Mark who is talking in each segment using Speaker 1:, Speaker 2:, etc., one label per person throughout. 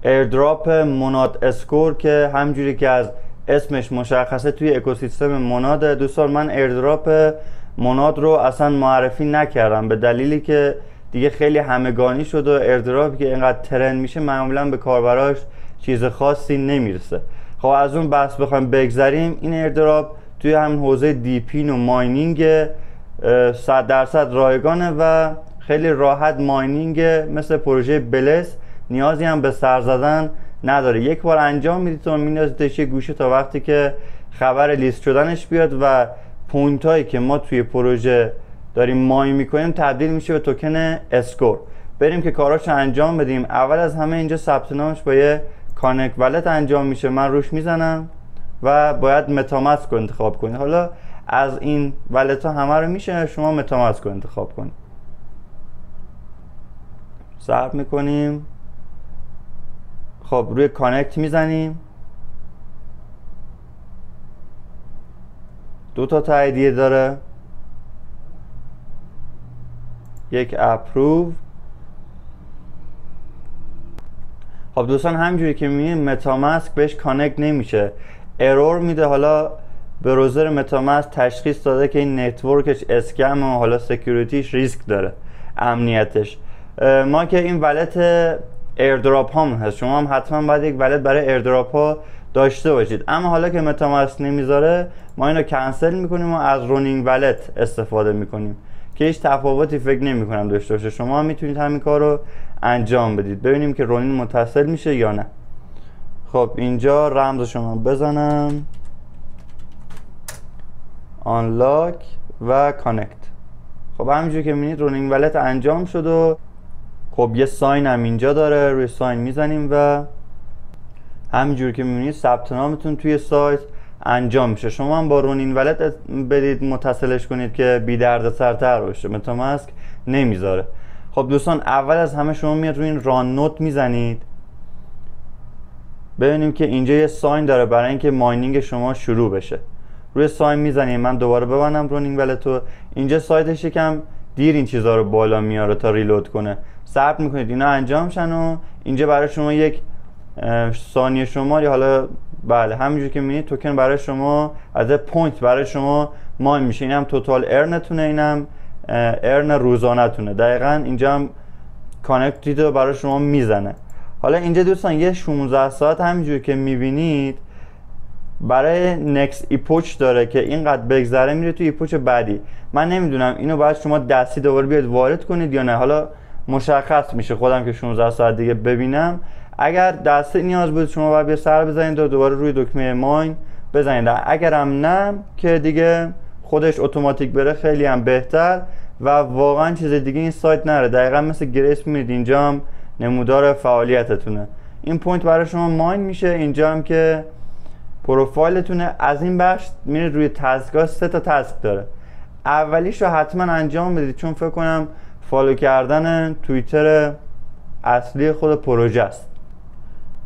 Speaker 1: ایردراپ موناد اسکور که همجوری که از اسمش مشخصه توی اکوسیستم موناد. دوستان من ایردراپ موناد رو اصلا معرفی نکردم به دلیلی که دیگه خیلی همگانی شد و ایردراپی که اینقدر ترند میشه معمولا به کاربراش چیز خاصی نمیرسه. خب از اون بحث بخوایم بگذریم، این ایردراپ توی همین حوزه دیپین و ماینینگ 100% رایگانه و خیلی راحت ماینینگ، مثل پروژه بلس نیازی هم به سر زدن نداره. یک بار انجام میدید و میندازیدش یه گوشه تا وقتی که خبر لیست شدنش بیاد و پوینت هایی که ما توی پروژه داریم ماین میکنیم تبدیل میشه به توکن اسکور. بریم که کاراشو انجام بدیم. اول از همه اینجا ثبت نامش با یه کانکت والت انجام میشه. من روش میزنم و باید متاماسک رو انتخاب کنید. حالا از این والت ها همه رو میشه شما متاماسک رو انتخاب کنید. ثبت میکنیم. خب روی کانکت میزنیم. 2 تا تاییدیه داره، یک اپروو. خب دوستان همجوری که میبینید متاماسک بهش کانکت نمیشه، ارور میده. حالا بروزر متاماسک تشخیص داده که این نتورکش اسکم و حالا سکیوریتیش ریسک داره، امنیتش. ما که این والت ایردراپ هم هست، شما هم حتما باید یک والت برای ایردراپ ها داشته باشید. اما حالا که متاماسک نمیذاره ما اینو کنسل میکنیم و از رونینگ والت استفاده میکنیم که هیچ تفاوتی فکر نمیکنم داشته باشه. شما میتونید همین کار رو انجام بدید ببینیم که رونینگ متصل میشه یا نه. خب اینجا رمز شما بزنم، آنلاک و کانکت. خب همینجوری که میبینید رونینگ والت انجام شد و خب یه ساین هم اینجا داره، روی ساین میزنیم و همینجوری که میبینید ثبت نامتون توی سایت انجام میشه. شما هم با رونینگ والت بدید متصلش کنید که بی درد سرتر باشه، متاماسک نمیذاره. خب دوستان اول از همه شما میاد روی این ران نوت میزنید، ببینیم که اینجا یه ساین داره برای اینکه ماینینگ شما شروع بشه. روی ساین میزنیم. من دوباره ببندم رونینگ والتو. اینجا سایتش یکم دیر این چیزا رو بالا میاره تا ریلود کنه. ثبت میکنید اینا انجام شن و اینجا برای شما یک ثانیه شماری، حالا بله همینجوری که میبینید توکن برای شما از پوینت برای شما ماین میشه. اینم توتال ارنتونه، اینم ارن روزانه تونه. دقیقاً اینجا هم کانکت رو برای شما میزنه. حالا اینجا دوستان یه 16 ساعت همینجوری که میبینید برای نکست ایپوچ داره که اینقدر بگذره میره تو ایپوچ بعدی. من نمیدونم اینو باید شما دستی دوباره بیاد وارد کنید یا نه، حالا مشخص میشه خودم که 16 ساعت دیگه ببینم. اگر دستی نیاز بود شما باید بیا سر بزنید و دوباره روی دکمه ماین بزنید. اگرم نه که دیگه خودش اتوماتیک بره خیلی هم بهتر و واقعا چیز دیگه این سایت نره. دقیقا مثل گریس میرید اینجا هم نمودار فعالیتتونه. این پوینت برای شما ماین میشه. اینجا هم که پروفایلتونه. از این بخش میرید روی تسک‌ها. 3 تا تسک داره. اولیش رو حتما انجام بدید چون فکر کنم فالو کردن توییتر اصلی خود پروژه است.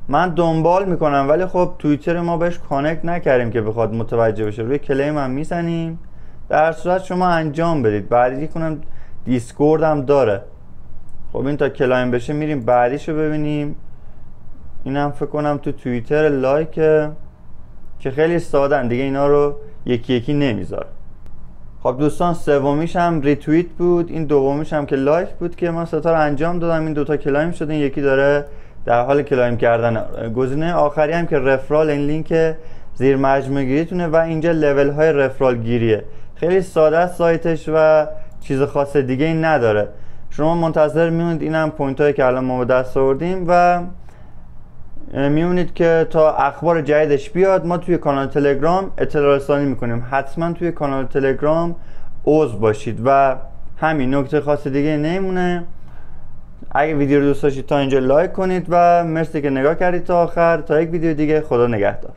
Speaker 1: من دنبال میکنم ولی خب توییتر ما بهش کانکت نکردیم که بخواد متوجه بشه. روی کلیم هم میزنیم. در صورت شما انجام بدید. بعدی کنم دیسکورد هم داره. خب این تا کلایم بشه میریم بعدیشو ببینیم. اینم فکر کنم تو توییتر لایک که خیلی سادن دیگه، اینا رو یکی یکی نمیذاره. خب دوستان سومیش هم ریتوییت بود، این دومیش هم که لایک بود که من 3 تا رو انجام دادم. این 2 تا کلایم شد، این یکی داره در حال کلایم کردن. گزینه آخری هم که رفرال، این لینک زیر مجموعه گیریتونه و اینجا لول های رفرال گیریه. خیلی ساده است سایتش و چیز خاص دیگه این نداره. شما منتظر میمونید. اینم پوینت هایی که الان ما به دست آوردیم و میمونید که تا اخبار جدیدش بیاد. ما توی کانال تلگرام اطلاع رسانی میکنیم. حتما توی کانال تلگرام عضو باشید و همین، نکته خاص دیگه نمونه. اگه ویدیو رو دوست داشتید تا اینجا لایک کنید و مرسی که نگاه کردید تا آخر. تا یک ویدیو دیگه، خدا نگهدار.